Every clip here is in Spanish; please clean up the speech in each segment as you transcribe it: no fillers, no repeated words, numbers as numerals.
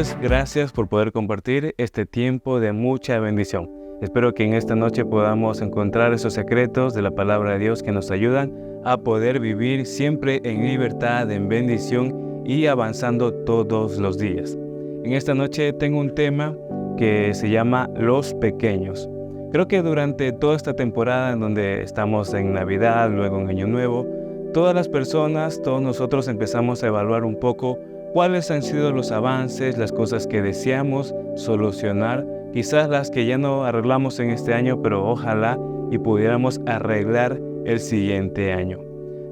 Entonces, gracias por poder compartir este tiempo de mucha bendición. Espero que en esta noche podamos encontrar esos secretos de la palabra de Dios que nos ayudan a poder vivir siempre en libertad, en bendición y avanzando todos los días. En esta noche tengo un tema que se llama Los Pequeños. Creo que durante toda esta temporada en donde estamos en Navidad, luego en Año Nuevo, todas las personas, todos nosotros empezamos a evaluar un poco cuáles han sido los avances, las cosas que deseamos solucionar, quizás las que ya no arreglamos en este año, pero ojalá y pudiéramos arreglar el siguiente año.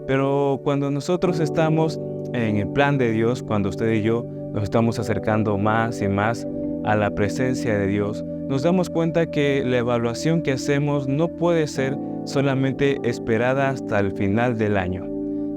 Pero cuando nosotros estamos en el plan de Dios, cuando usted y yo nos estamos acercando más y más a la presencia de Dios, nos damos cuenta que la evaluación que hacemos no puede ser solamente esperada hasta el final del año.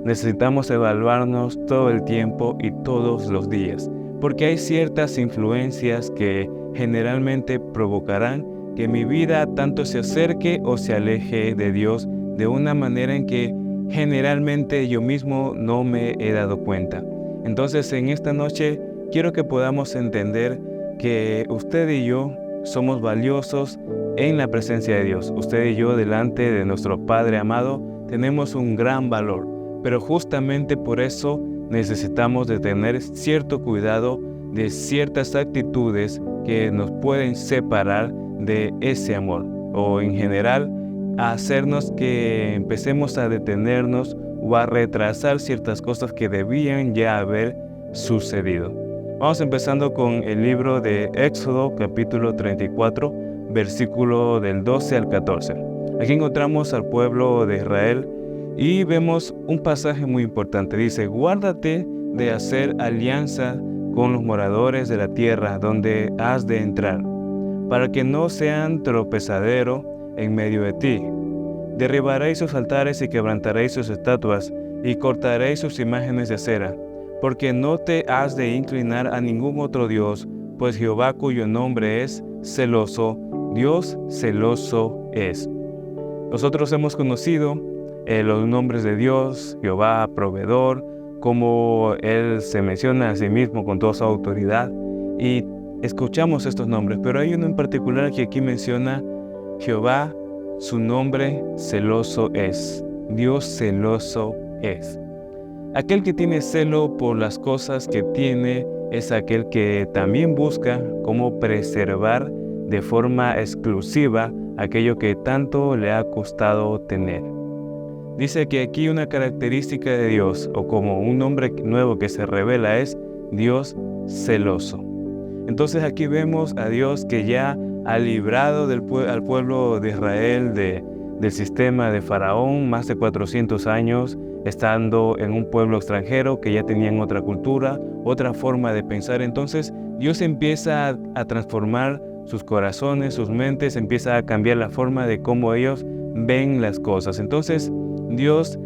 Necesitamos evaluarnos todo el tiempo y todos los días, porque hay ciertas influencias que generalmente provocarán que mi vida tanto se acerque o se aleje de Dios de una manera en que generalmente yo mismo no me he dado cuenta. Entonces, en esta noche quiero que podamos entender que usted y yo somos valiosos en la presencia de Dios. Usted y yo delante de nuestro Padre amado tenemos un gran valor, pero justamente por eso necesitamos de tener cierto cuidado de ciertas actitudes que nos pueden separar de ese amor, o en general a hacernos que empecemos a detenernos o a retrasar ciertas cosas que debían ya haber sucedido. Vamos empezando con el libro de Éxodo, capítulo 34, versículo del 12 al 14. Aquí encontramos al pueblo de Israel y vemos un pasaje muy importante. Dice: guárdate de hacer alianza con los moradores de la tierra donde has de entrar, para que no sean tropezadero en medio de ti. Derribaréis sus altares y quebrantaréis sus estatuas y cortaréis sus imágenes de acera, porque no te has de inclinar a ningún otro Dios, pues Jehová, cuyo nombre es celoso, Dios celoso es. Nosotros hemos conocido los nombres de Dios, Jehová, proveedor, como Él se menciona a sí mismo con toda su autoridad, y escuchamos estos nombres, pero hay uno en particular que aquí menciona Jehová, su nombre celoso es, Dios celoso es. Aquel que tiene celo por las cosas que tiene es aquel que también busca cómo preservar de forma exclusiva aquello que tanto le ha costado tener. Dice que aquí una característica de Dios, o como un nombre nuevo que se revela, es Dios celoso. Entonces aquí vemos a Dios que ya ha librado al pueblo de Israel del sistema de Faraón más de 400 años, estando en un pueblo extranjero que ya tenían otra cultura, otra forma de pensar. Entonces Dios empieza a transformar sus corazones, sus mentes, empieza a cambiar la forma de cómo ellos ven las cosas. Entonces Dios,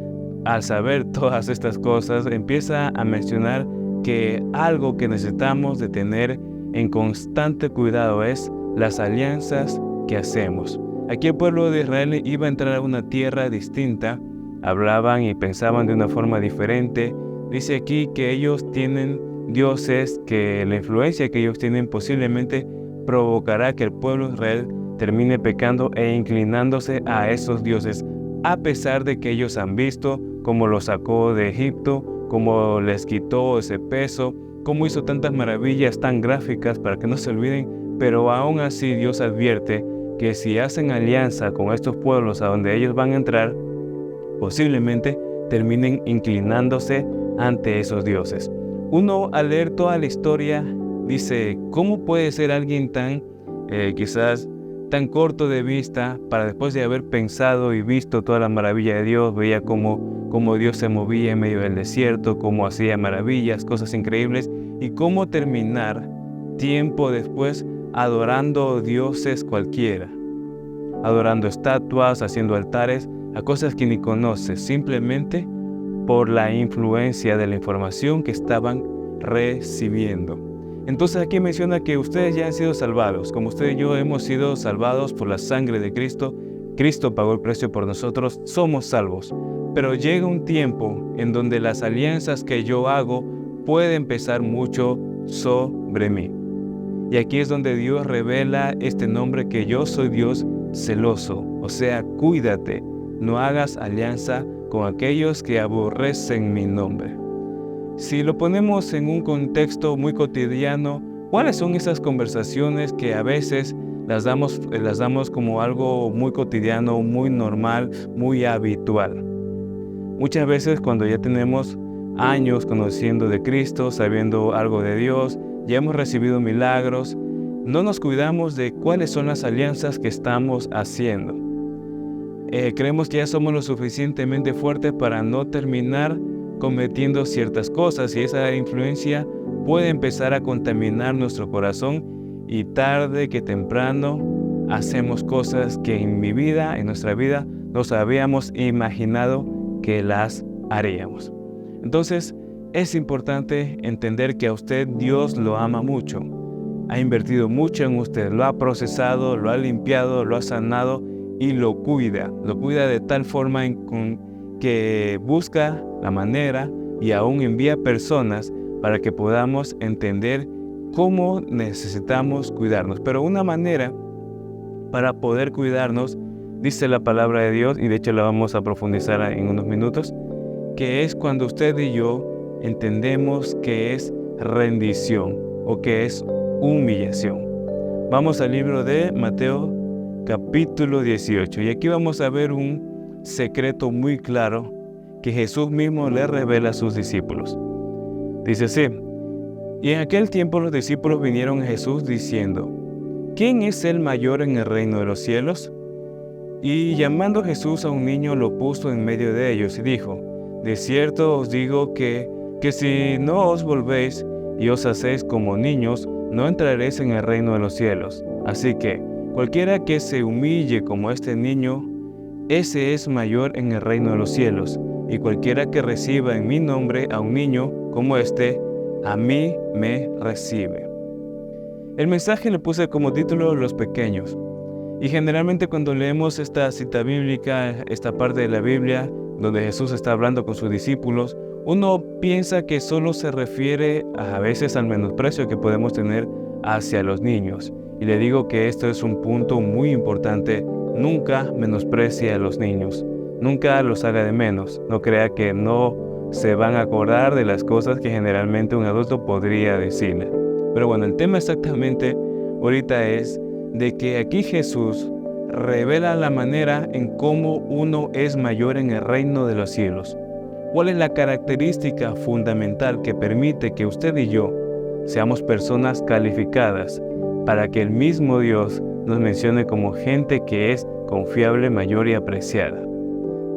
al saber todas estas cosas, empieza a mencionar que algo que necesitamos de tener en constante cuidado es las alianzas que hacemos. Aquí el pueblo de Israel iba a entrar a una tierra distinta, hablaban y pensaban de una forma diferente. Dice aquí que ellos tienen dioses, que la influencia que ellos tienen posiblemente provocará que el pueblo de Israel termine pecando e inclinándose a esos dioses, a pesar de que ellos han visto cómo los sacó de Egipto, cómo les quitó ese peso, cómo hizo tantas maravillas tan gráficas para que no se olviden, pero aún así Dios advierte que si hacen alianza con estos pueblos a donde ellos van a entrar, posiblemente terminen inclinándose ante esos dioses. Uno, al leer toda la historia, dice: ¿cómo puede ser alguien quizás tan corto de vista, para después de haber pensado y visto toda la maravilla de Dios, veía cómo Dios se movía en medio del desierto, cómo hacía maravillas, cosas increíbles, y cómo terminar tiempo después adorando dioses cualquiera, adorando estatuas, haciendo altares a cosas que ni conoce, simplemente por la influencia de la información que estaban recibiendo? Entonces aquí menciona que ustedes ya han sido salvados, como usted y yo hemos sido salvados por la sangre de Cristo. Cristo pagó el precio por nosotros, somos salvos. Pero llega un tiempo en donde las alianzas que yo hago pueden pesar mucho sobre mí. Y aquí es donde Dios revela este nombre que yo soy Dios celoso. O sea, cuídate, no hagas alianza con aquellos que aborrecen mi nombre. Si lo ponemos en un contexto muy cotidiano, ¿cuáles son esas conversaciones que a veces las damos como algo muy cotidiano, muy normal, muy habitual? Muchas veces cuando ya tenemos años conociendo de Cristo, sabiendo algo de Dios, ya hemos recibido milagros, no nos cuidamos de cuáles son las alianzas que estamos haciendo. Creemos que ya somos lo suficientemente fuertes para no terminar cometiendo ciertas cosas, y esa influencia puede empezar a contaminar nuestro corazón, y tarde que temprano hacemos cosas que en nuestra vida, nos habíamos imaginado que las haríamos. Entonces, es importante entender que a usted Dios lo ama mucho. Ha invertido mucho en usted, lo ha procesado, lo ha limpiado, lo ha sanado y lo cuida de tal forma que busca la manera y aún envía personas para que podamos entender cómo necesitamos cuidarnos. Pero una manera para poder cuidarnos, dice la palabra de Dios, y de hecho la vamos a profundizar en unos minutos, que es cuando usted y yo entendemos que es rendición o que es humillación. Vamos al libro de Mateo capítulo 18, y aquí vamos a ver un secreto muy claro que Jesús mismo le revela a sus discípulos. Dice así: y en aquel tiempo los discípulos vinieron a Jesús diciendo: ¿quién es el mayor en el reino de los cielos? Y llamando Jesús a un niño, lo puso en medio de ellos y dijo: de cierto os digo que si no os volvéis y os hacéis como niños, no entraréis en el reino de los cielos. Así que cualquiera que se humille como este niño, ese es mayor en el reino de los cielos. Y cualquiera que reciba en mi nombre a un niño como este, a mí me recibe. El mensaje le puse como título Los pequeños. Y generalmente cuando leemos esta cita bíblica, esta parte de la Biblia, donde Jesús está hablando con sus discípulos, uno piensa que solo se refiere a veces al menosprecio que podemos tener hacia los niños. Y le digo que esto es un punto muy importante. Nunca menosprecie a los niños. Nunca los haga de menos. No crea que no se van a acordar de las cosas que generalmente un adulto podría decirle. Pero bueno, el tema exactamente ahorita es de que aquí Jesús revela la manera en cómo uno es mayor en el reino de los cielos. ¿Cuál es la característica fundamental que permite que usted y yo seamos personas calificadas para que el mismo Dios nos mencione como gente que es confiable, mayor y apreciada?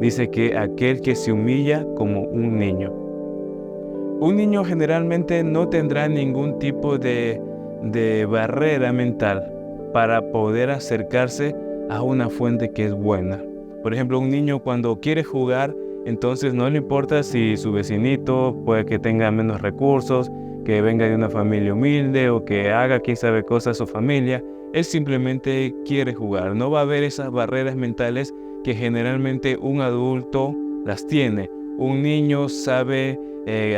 Dice que aquel que se humilla como un niño. Un niño generalmente no tendrá ningún tipo de barrera mental para poder acercarse a una fuente que es buena. Por ejemplo, un niño cuando quiere jugar, entonces no le importa si su vecinito puede que tenga menos recursos, que venga de una familia humilde o que haga quién sabe cosas su familia. Él simplemente quiere jugar. No va a haber esas barreras mentales que generalmente un adulto las tiene. Un niño sabe,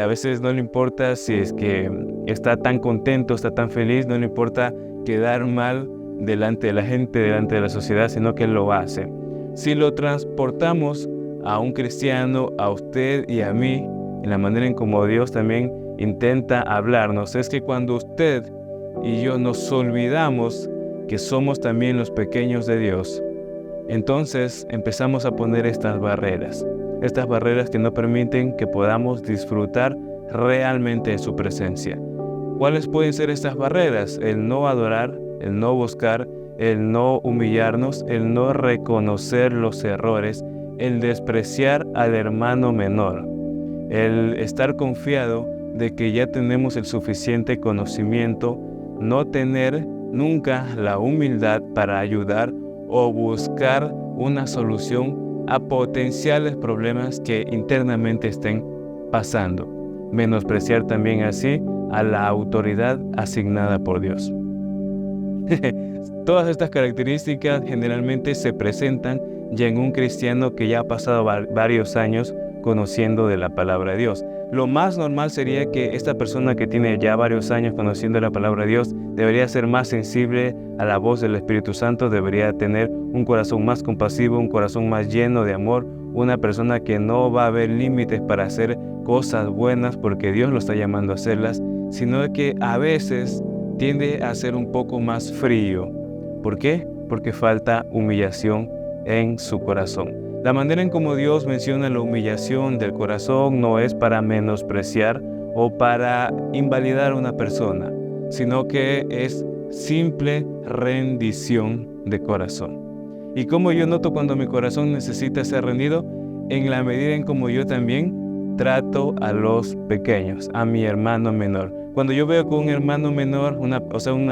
a veces no le importa si es que está tan contento, está tan feliz, no le importa quedar mal delante de la gente, delante de la sociedad, sino que lo hace. Si lo transportamos a un cristiano, a usted y a mí, en la manera en como Dios también intenta hablarnos, es que cuando usted y yo nos olvidamos que somos también los pequeños de Dios, entonces empezamos a poner estas barreras que no permiten que podamos disfrutar realmente de su presencia. ¿Cuáles pueden ser estas barreras? El no adorar, el no buscar, el no humillarnos, el no reconocer los errores, el despreciar al hermano menor, el estar confiado de que ya tenemos el suficiente conocimiento, no tener nunca la humildad para ayudar o buscar una solución a potenciales problemas que internamente estén pasando. Menospreciar también así a la autoridad asignada por Dios. Todas estas características generalmente se presentan ya en un cristiano que ya ha pasado varios años conociendo de la palabra de Dios. Lo más normal sería que esta persona que tiene ya varios años conociendo la palabra de Dios debería ser más sensible a la voz del Espíritu Santo, debería tener un corazón más compasivo, un corazón más lleno de amor, una persona que no va a ver límites para hacer cosas buenas porque Dios lo está llamando a hacerlas, sino que a veces tiende a ser un poco más frío. ¿Por qué? Porque falta humillación en su corazón. La manera en cómo Dios menciona la humillación del corazón no es para menospreciar o para invalidar a una persona, sino que es simple rendición de corazón. ¿Y cómo yo noto cuando mi corazón necesita ser rendido? En la medida en cómo yo también trato a los pequeños, a mi hermano menor. Cuando yo veo que un hermano menor, una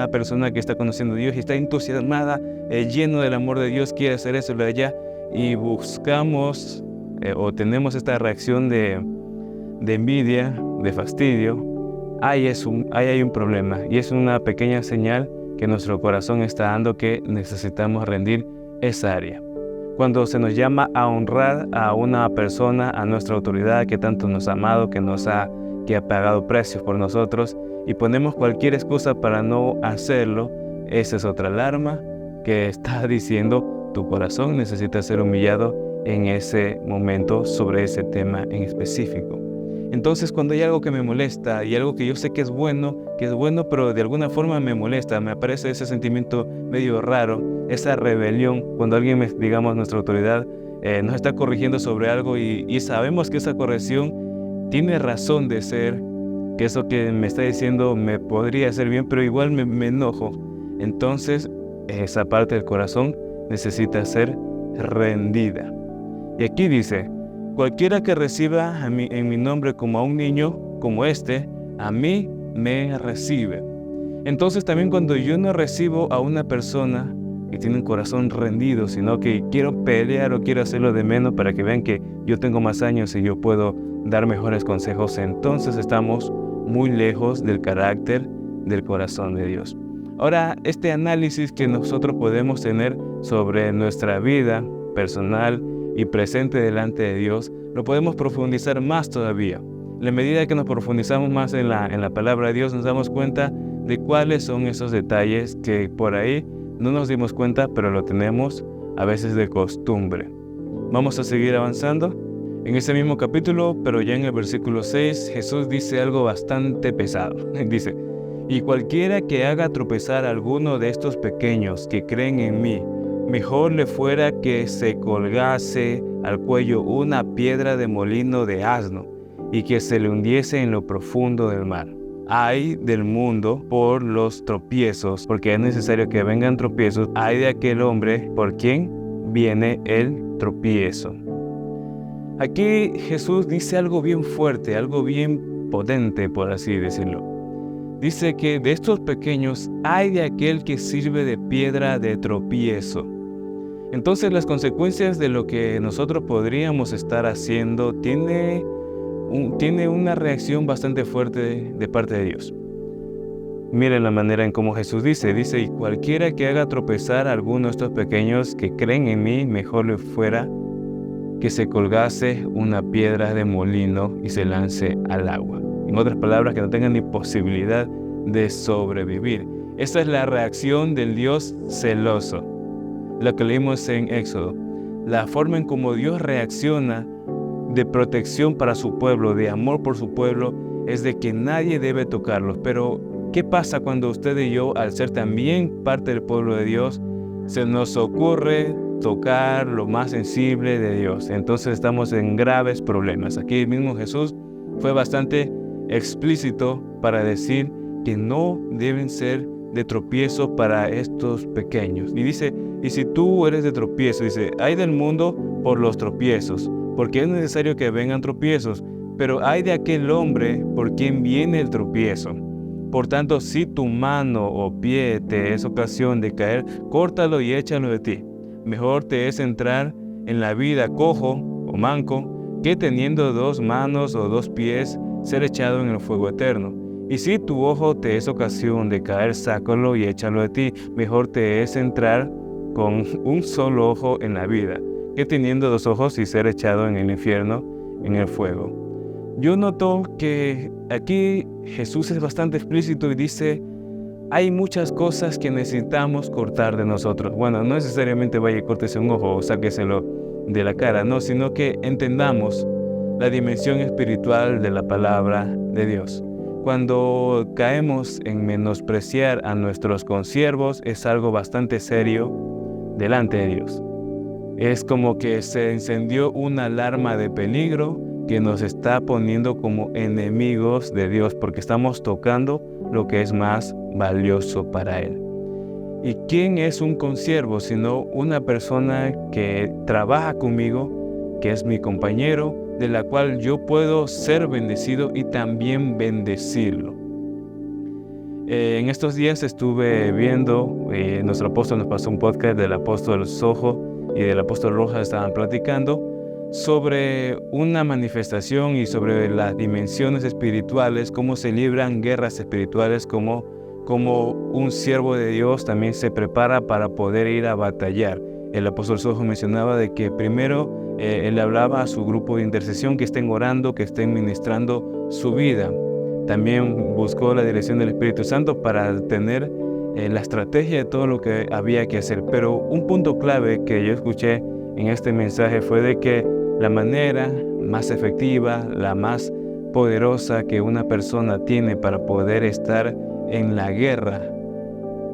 persona que está conociendo a Dios y está entusiasmada, lleno del amor de Dios, quiere hacer eso, lo de allá, y buscamos o tenemos esta reacción de envidia, de fastidio, ahí hay un problema y es una pequeña señal que nuestro corazón está dando que necesitamos rendir esa área. Cuando se nos llama a honrar a una persona, a nuestra autoridad que tanto nos ha amado, que ha pagado precios por nosotros, y ponemos cualquier excusa para no hacerlo, esa es otra alarma que está diciendo tu corazón necesita ser humillado en ese momento sobre ese tema en específico. Entonces, cuando hay algo que me molesta y algo que yo sé que es bueno, pero de alguna forma me molesta, me aparece ese sentimiento medio raro, esa rebelión, cuando alguien, nuestra autoridad, nos está corrigiendo sobre algo y sabemos que esa corrección tiene razón de ser, que eso que me está diciendo me podría hacer bien, pero igual me enojo. Entonces, esa parte del corazón necesita ser rendida. Y aquí dice, cualquiera que reciba en mi nombre como a un niño, como este, a mí me recibe. Entonces también cuando yo no recibo a una persona que tiene un corazón rendido, sino que quiero pelear o quiero hacerlo de menos para que vean que yo tengo más años y yo puedo dar mejores consejos, entonces estamos muy lejos del carácter del corazón de Dios. Ahora, este análisis que nosotros podemos tener sobre nuestra vida personal y presente delante de Dios, lo podemos profundizar más todavía. En la medida que nos profundizamos más en la palabra de Dios, nos damos cuenta de cuáles son esos detalles que por ahí no nos dimos cuenta, pero lo tenemos a veces de costumbre. Vamos a seguir avanzando. En ese mismo capítulo, pero ya en el versículo 6, Jesús dice algo bastante pesado. Dice, y cualquiera que haga tropezar a alguno de estos pequeños que creen en mí, mejor le fuera que se colgase al cuello una piedra de molino de asno y que se le hundiese en lo profundo del mar. Ay del mundo por los tropiezos, porque es necesario que vengan tropiezos. Ay de aquel hombre por quien viene el tropiezo. Aquí Jesús dice algo bien fuerte, algo bien potente, por así decirlo. Dice que de estos pequeños hay de aquel que sirve de piedra de tropiezo. Entonces las consecuencias de lo que nosotros podríamos estar haciendo tiene una reacción bastante fuerte de parte de Dios. Miren la manera en cómo Jesús dice, y cualquiera que haga tropezar a alguno de estos pequeños que creen en mí, mejor le fuera que se colgase una piedra de molino y se lance al agua. En otras palabras, que no tengan ni posibilidad de sobrevivir. Esta es la reacción del Dios celoso. Lo que leímos en Éxodo. La forma en cómo Dios reacciona de protección para su pueblo, de amor por su pueblo, es de que nadie debe tocarlos. Pero, ¿qué pasa cuando usted y yo, al ser también parte del pueblo de Dios, se nos ocurre tocar lo más sensible de Dios? Entonces estamos en graves problemas. Aquí mismo Jesús fue bastante explícito para decir que no deben ser de tropiezo para estos pequeños. Y dice, y si tú eres de tropiezo, dice, hay del mundo por los tropiezos, porque es necesario que vengan tropiezos, pero hay de aquel hombre por quien viene el tropiezo. Por tanto, si tu mano o pie te es ocasión de caer, córtalo y échalo de ti. Mejor te es entrar en la vida cojo o manco, que teniendo 2 manos o 2 pies, ser echado en el fuego eterno. Y si tu ojo te es ocasión de caer, sácalo y échalo de ti. Mejor te es entrar con un solo ojo en la vida, que teniendo 2 ojos y ser echado en el infierno. en el fuego. Yo noto que aquí Jesús es bastante explícito y dice, hay muchas cosas que necesitamos cortar de nosotros. Bueno, no necesariamente vaya y córtese un ojo o sáqueselo de la cara, no, sino que entendamos la dimensión espiritual de la palabra de Dios. Cuando caemos en menospreciar a nuestros consiervos, es algo bastante serio delante de Dios. Es como que se encendió una alarma de peligro que nos está poniendo como enemigos de Dios, porque estamos tocando lo que es más valioso para Él. ¿Y quién es un consiervo? Sino una persona que trabaja conmigo, que es mi compañero, de la cual yo puedo ser bendecido y también bendecirlo. En estos días estuve viendo, nuestro apóstol nos pasó un podcast del apóstol Sojo y del apóstol Rojas, estaban platicando sobre una manifestación y sobre las dimensiones espirituales, cómo se libran guerras espirituales, como un siervo de Dios también se prepara para poder ir a batallar. El apóstol Sojo mencionaba de que primero él hablaba a su grupo de intercesión que estén orando, que estén ministrando su vida. También buscó la dirección del Espíritu Santo para tener la estrategia de todo lo que había que hacer. Pero un punto clave que yo escuché en este mensaje fue de que la manera más efectiva, la más poderosa que una persona tiene para poder estar en la guerra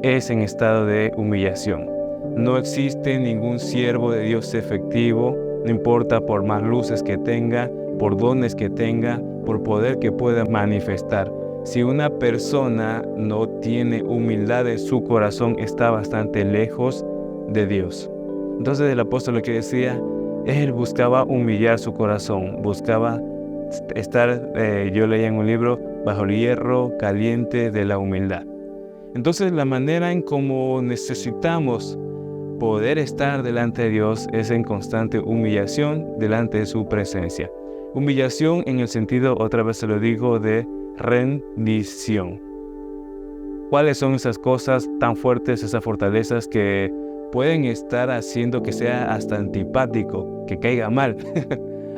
es en estado de humillación. No existe ningún siervo de Dios efectivo, no importa por más luces que tenga, por dones que tenga, por poder que pueda manifestar. Si una persona no tiene humildad en su corazón, está bastante lejos de Dios. Entonces el apóstol lo que decía, él buscaba humillar su corazón, buscaba estar, yo leía en un libro, bajo el hierro caliente de la humildad. Entonces la manera en cómo necesitamos poder estar delante de Dios es en constante humillación delante de su presencia. Humillación en el sentido, otra vez se lo digo, de rendición. ¿Cuáles son esas cosas tan fuertes, esas fortalezas que pueden estar haciendo que sea hasta antipático, que caiga mal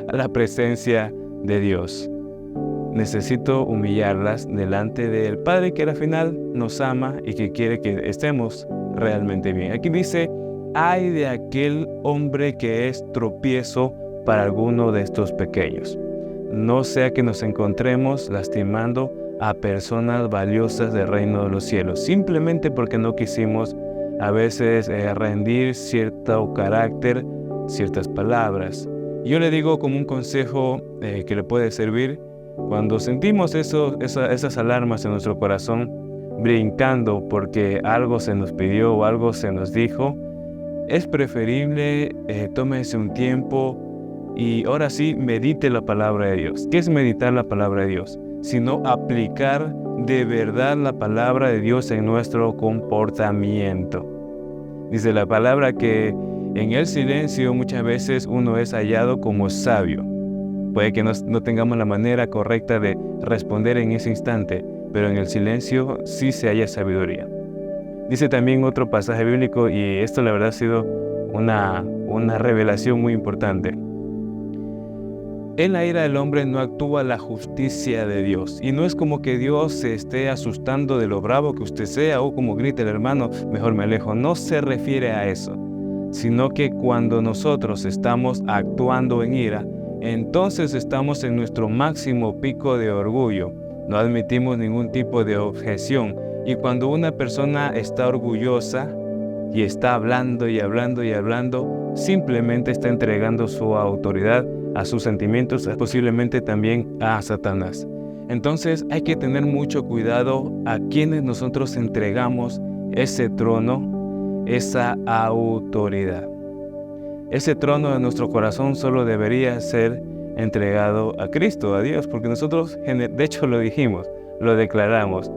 a la presencia de Dios? Necesito humillarlas delante del Padre que al final nos ama y que quiere que estemos realmente bien. Aquí dice, ay de aquel hombre que es tropiezo para alguno de estos pequeños. No sea que nos encontremos lastimando a personas valiosas del reino de los cielos, simplemente porque no quisimos a veces rendir cierto carácter, ciertas palabras. Yo le digo como un consejo que le puede servir, cuando sentimos esas alarmas en nuestro corazón brincando porque algo se nos pidió o algo se nos dijo, es preferible tómese un tiempo y ahora sí medite la palabra de Dios. ¿Qué es meditar la palabra de Dios? Sino aplicar de verdad la palabra de Dios en nuestro comportamiento. Dice la palabra que en el silencio muchas veces uno es hallado como sabio. Puede que no tengamos la manera correcta de responder en ese instante, pero en el silencio sí se halla sabiduría. Dice también otro pasaje bíblico, y esto la verdad ha sido una revelación muy importante. En la ira del hombre no actúa la justicia de Dios. Y no es como que Dios se esté asustando de lo bravo que usted sea o como grita el hermano, mejor me alejo. No se refiere a eso, sino que cuando nosotros estamos actuando en ira, entonces estamos en nuestro máximo pico de orgullo. No admitimos ningún tipo de objeción. Y cuando una persona está orgullosa y está hablando y hablando y hablando, simplemente está entregando su autoridad a sus sentimientos, posiblemente también a Satanás. Entonces hay que tener mucho cuidado a quienes nosotros entregamos ese trono, esa autoridad. Ese trono de nuestro corazón solo debería ser entregado a Cristo, a Dios, porque nosotros, de hecho lo dijimos, lo declaramos,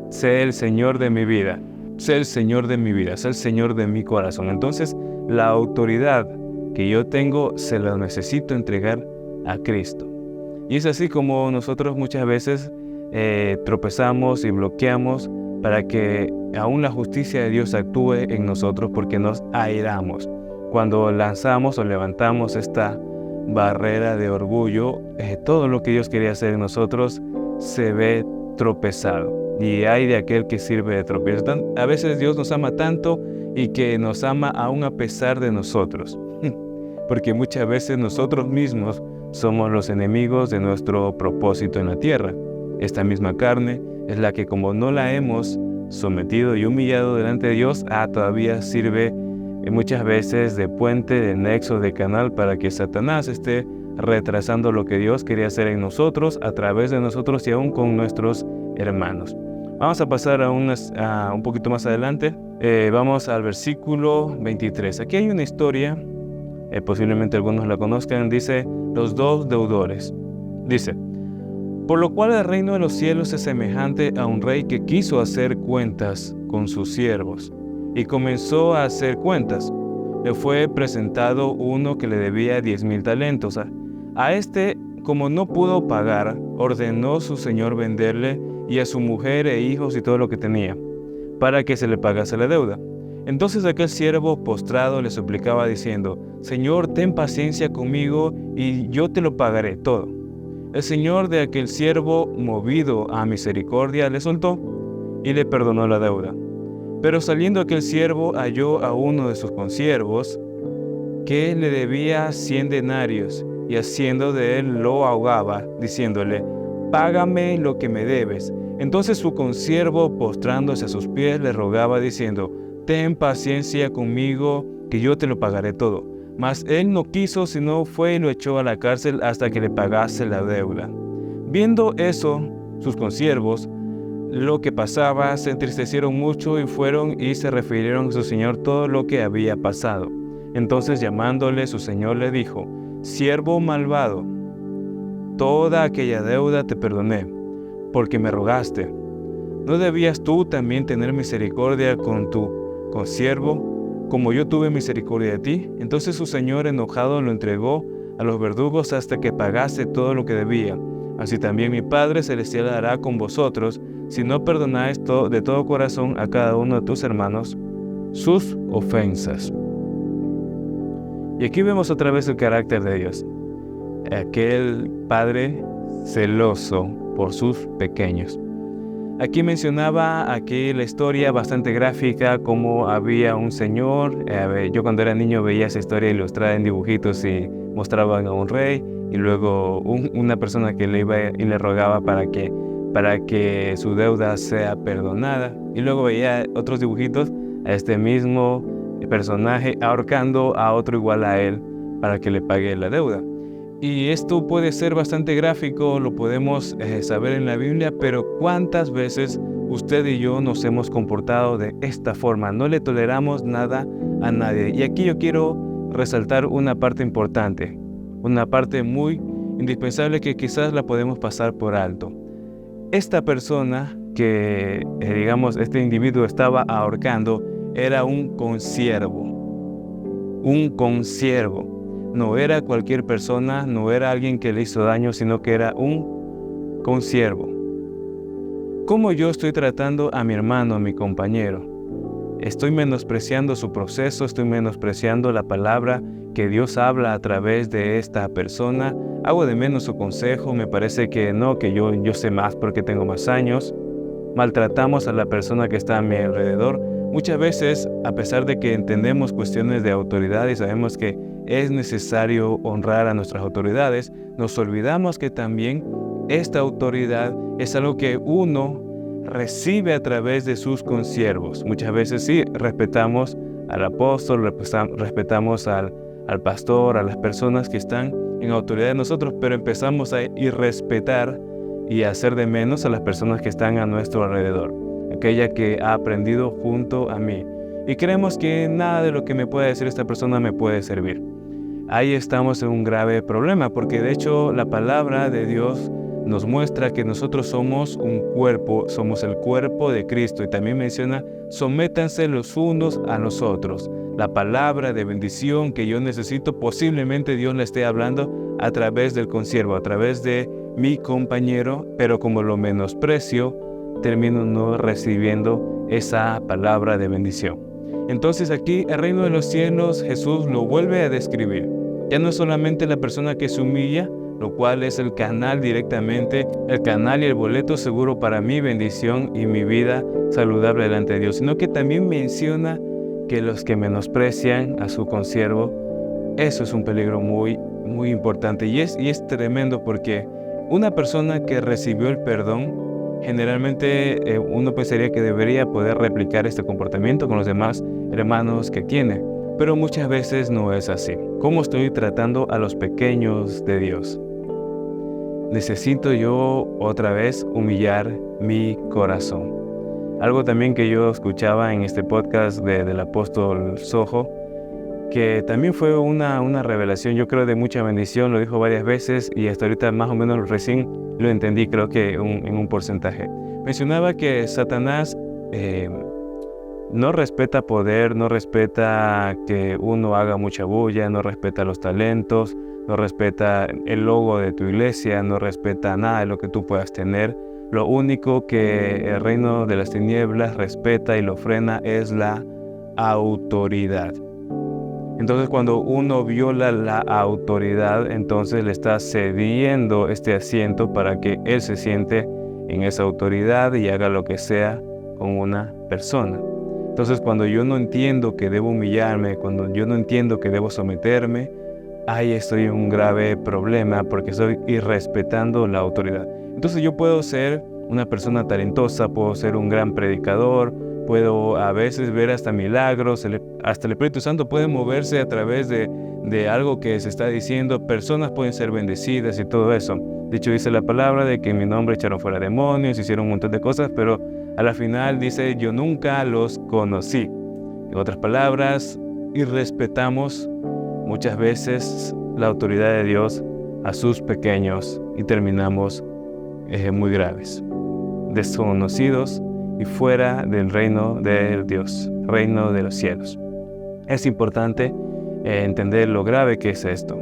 sé el Señor de mi vida, sé el Señor de mi vida, sé el Señor de mi corazón. Entonces, la autoridad que yo tengo se la necesito entregar a Cristo. Y es así como nosotros muchas veces tropezamos y bloqueamos para que aún la justicia de Dios actúe en nosotros, porque nos airamos. Cuando lanzamos o levantamos esta barrera de orgullo, todo lo que Dios quería hacer en nosotros se ve tropezado. Y hay de aquel que sirve de tropiezo. A veces Dios nos ama tanto y que nos ama aún a pesar de nosotros. Porque muchas veces nosotros mismos somos los enemigos de nuestro propósito en la tierra. Esta misma carne es la que, como no la hemos sometido y humillado delante de Dios, todavía sirve muchas veces de puente, de nexo, de canal para que Satanás esté retrasando lo que Dios quería hacer en nosotros, a través de nosotros y aún con nuestros hermanos. Vamos a pasar a un poquito más adelante. Vamos al versículo 23. Aquí hay una historia, posiblemente algunos la conozcan. Dice, los dos deudores. Dice, por lo cual el reino de los cielos es semejante a un rey que quiso hacer cuentas con sus siervos, y comenzó a hacer cuentas. Le fue presentado uno que le debía 10,000 talentos. A este, como no pudo pagar, ordenó su señor venderle y a su mujer e hijos y todo lo que tenía, para que se le pagase la deuda. Entonces aquel siervo postrado le suplicaba diciendo, Señor, ten paciencia conmigo y yo te lo pagaré todo. El señor de aquel siervo, movido a misericordia, le soltó y le perdonó la deuda. Pero saliendo aquel siervo halló a uno de sus consiervos que le debía 100 denarios y haciendo de él lo ahogaba, diciéndole, págame lo que me debes. Entonces su consiervo, postrándose a sus pies, le rogaba diciendo, ten paciencia conmigo, que yo te lo pagaré todo. Mas él no quiso, sino fue y lo echó a la cárcel hasta que le pagase la deuda. Viendo eso, sus consiervos, lo que pasaba, se entristecieron mucho y fueron y se refirieron a su señor todo lo que había pasado. Entonces llamándole su señor le dijo, siervo malvado, toda aquella deuda te perdoné, porque me rogaste. ¿No debías tú también tener misericordia con tu consiervo, como yo tuve misericordia de ti? Entonces su señor enojado lo entregó a los verdugos hasta que pagase todo lo que debía. Así también mi Padre Celestial hará con vosotros, si no perdonáis de todo corazón a cada uno de tus hermanos sus ofensas. Y aquí vemos otra vez el carácter de Dios. Aquel Padre celoso por sus pequeños. Aquí mencionaba la historia bastante gráfica, como había un señor. Yo cuando era niño veía esa historia ilustrada en dibujitos y mostraban a un rey y luego una persona que le iba y le rogaba para que su deuda sea perdonada. Y luego veía otros dibujitos a este mismo personaje ahorcando a otro igual a él para que le pague la deuda. Y esto puede ser bastante gráfico, lo podemos saber en la Biblia, pero ¿cuántas veces usted y yo nos hemos comportado de esta forma? No le toleramos nada a nadie. Y aquí yo quiero resaltar una parte importante, una parte muy indispensable que quizás la podemos pasar por alto. Esta persona que, este individuo estaba ahorcando, era un consiervo. Un consiervo. No era cualquier persona, no era alguien que le hizo daño, sino que era un consiervo. ¿Cómo yo estoy tratando a mi hermano, a mi compañero? Estoy menospreciando su proceso, estoy menospreciando la palabra que Dios habla a través de esta persona. Hago de menos su consejo, me parece que no, que yo sé más porque tengo más años. Maltratamos a la persona que está a mi alrededor. Muchas veces, a pesar de que entendemos cuestiones de autoridad y sabemos que es necesario honrar a nuestras autoridades, nos olvidamos que también esta autoridad es algo que uno recibe a través de sus consiervos. Muchas veces sí, respetamos al apóstol, respetamos al pastor, a las personas que están en autoridad de nosotros, pero empezamos a irrespetar y a hacer de menos a las personas que están a nuestro alrededor, aquella que ha aprendido junto a mí. Y creemos que nada de lo que me pueda decir esta persona me puede servir. Ahí estamos en un grave problema, porque de hecho la palabra de Dios nos muestra que nosotros somos un cuerpo, somos el cuerpo de Cristo. Y también menciona, sométanse los unos a los otros. La palabra de bendición que yo necesito, posiblemente Dios le esté hablando a través del consiervo, a través de mi compañero, pero como lo menosprecio, termino no recibiendo esa palabra de bendición. Entonces aquí el reino de los cielos, Jesús lo vuelve a describir. Ya no es solamente la persona que se humilla, lo cual es el canal directamente, el canal y el boleto seguro para mi bendición y mi vida saludable delante de Dios, sino que también menciona que los que menosprecian a su consiervo, eso es un peligro muy, muy importante. Y es tremendo porque una persona que recibió el perdón, generalmente uno pensaría que debería poder replicar este comportamiento con los demás hermanos que tiene, pero muchas veces no es así. ¿Cómo estoy tratando a los pequeños de Dios? Necesito yo otra vez humillar mi corazón. Algo también que yo escuchaba en este podcast del apóstol Sojo, que también fue una revelación, yo creo, de mucha bendición, lo dijo varias veces y hasta ahorita más o menos recién lo entendí, creo que en un porcentaje. Mencionaba que Satanás no respeta poder, no respeta que uno haga mucha bulla, no respeta los talentos, no respeta el logo de tu iglesia, no respeta nada de lo que tú puedas tener. Lo único que el reino de las tinieblas respeta y lo frena es la autoridad. Entonces, cuando uno viola la autoridad, entonces le está cediendo este asiento para que él se siente en esa autoridad y haga lo que sea con una persona. Entonces, cuando yo no entiendo que debo humillarme, cuando yo no entiendo que debo someterme, ahí estoy en un grave problema porque estoy irrespetando la autoridad. Entonces, yo puedo ser una persona talentosa, puedo ser un gran predicador, puedo a veces ver hasta milagros, hasta el Espíritu Santo puede moverse a través de algo que se está diciendo, personas pueden ser bendecidas y todo eso. De hecho, dice la palabra de que en mi nombre echaron fuera demonios, hicieron un montón de cosas, pero a la final dice, yo nunca los conocí. En otras palabras, irrespetamos muchas veces la autoridad de Dios a sus pequeños y terminamos muy graves, desconocidos y fuera del reino de Dios, reino de los cielos. Es importante entender lo grave que es esto,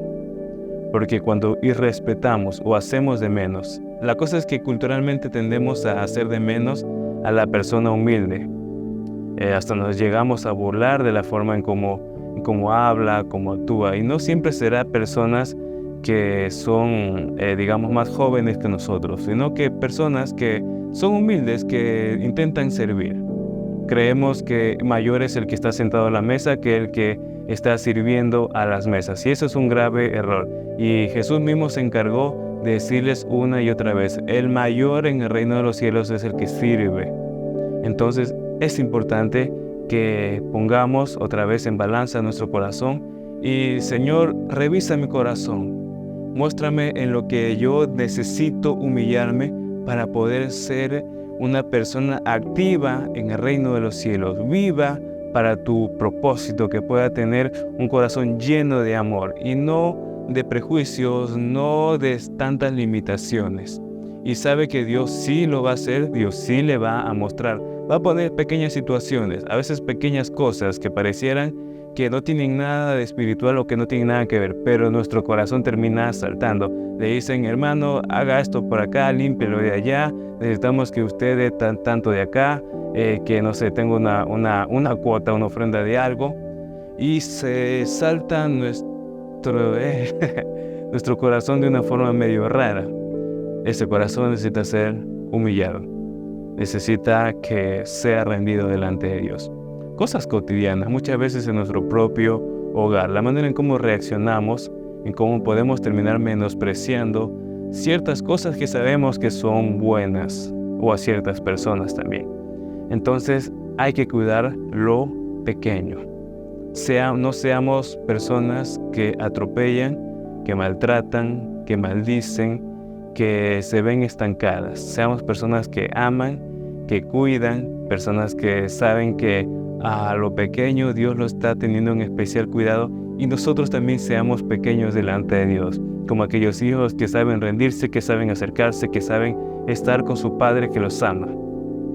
porque cuando irrespetamos o hacemos de menos, la cosa es que culturalmente tendemos a hacer de menos a la persona humilde. Hasta nos llegamos a burlar de la forma en cómo habla, cómo actúa, y no siempre será personas que son, digamos, más jóvenes que nosotros, sino que personas que son humildes, que intentan servir. Creemos que mayor es el que está sentado a la mesa que el que está sirviendo a las mesas, y eso es un grave error. Y Jesús mismo se encargó de decirles una y otra vez, el mayor en el reino de los cielos es el que sirve. Entonces es importante que pongamos otra vez en balanza nuestro corazón y, Señor, revisa mi corazón. Muéstrame en lo que yo necesito humillarme para poder ser una persona activa en el reino de los cielos, viva para tu propósito, que pueda tener un corazón lleno de amor y no de prejuicios, no de tantas limitaciones. Y sabe que Dios sí lo va a hacer, Dios sí le va a mostrar, va a poner pequeñas situaciones, a veces pequeñas cosas que parecieran que no tienen nada de espiritual o que no tienen nada que ver, pero nuestro corazón termina saltando. Le dicen, hermano, haga esto por acá, límpielo de allá, necesitamos que usted dé tanto de acá, que no sé, tengo una cuota, una ofrenda de algo, y se salta nuestro corazón de una forma medio rara. Ese corazón necesita ser humillado, necesita que sea rendido delante de Dios. Cosas cotidianas, muchas veces en nuestro propio hogar, la manera en cómo reaccionamos, en cómo podemos terminar menospreciando ciertas cosas que sabemos que son buenas, o a ciertas personas también. Entonces hay que cuidar lo pequeño. No seamos personas que atropellan, que maltratan, que maldicen, que se ven estancadas. Seamos personas que aman, que cuidan, personas que saben que a lo pequeño Dios lo está teniendo en especial cuidado, y nosotros también seamos pequeños delante de Dios, como aquellos hijos que saben rendirse, que saben acercarse, que saben estar con su Padre que los ama,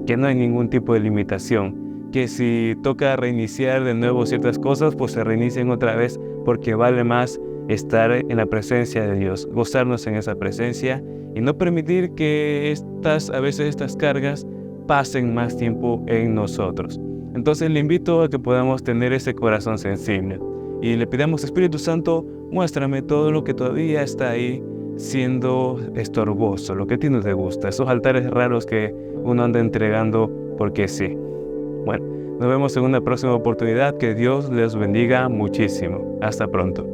que no hay ningún tipo de limitación, que si toca reiniciar de nuevo ciertas cosas, pues se reinicien otra vez, porque vale más estar en la presencia de Dios, gozarnos en esa presencia y no permitir que a veces estas cargas pasen más tiempo en nosotros. Entonces le invito a que podamos tener ese corazón sensible y le pidamos, Espíritu Santo, muéstrame todo lo que todavía está ahí siendo estorboso, lo que a ti no te gusta, esos altares raros que uno anda entregando porque sí. Bueno, nos vemos en una próxima oportunidad. Que Dios les bendiga muchísimo. Hasta pronto.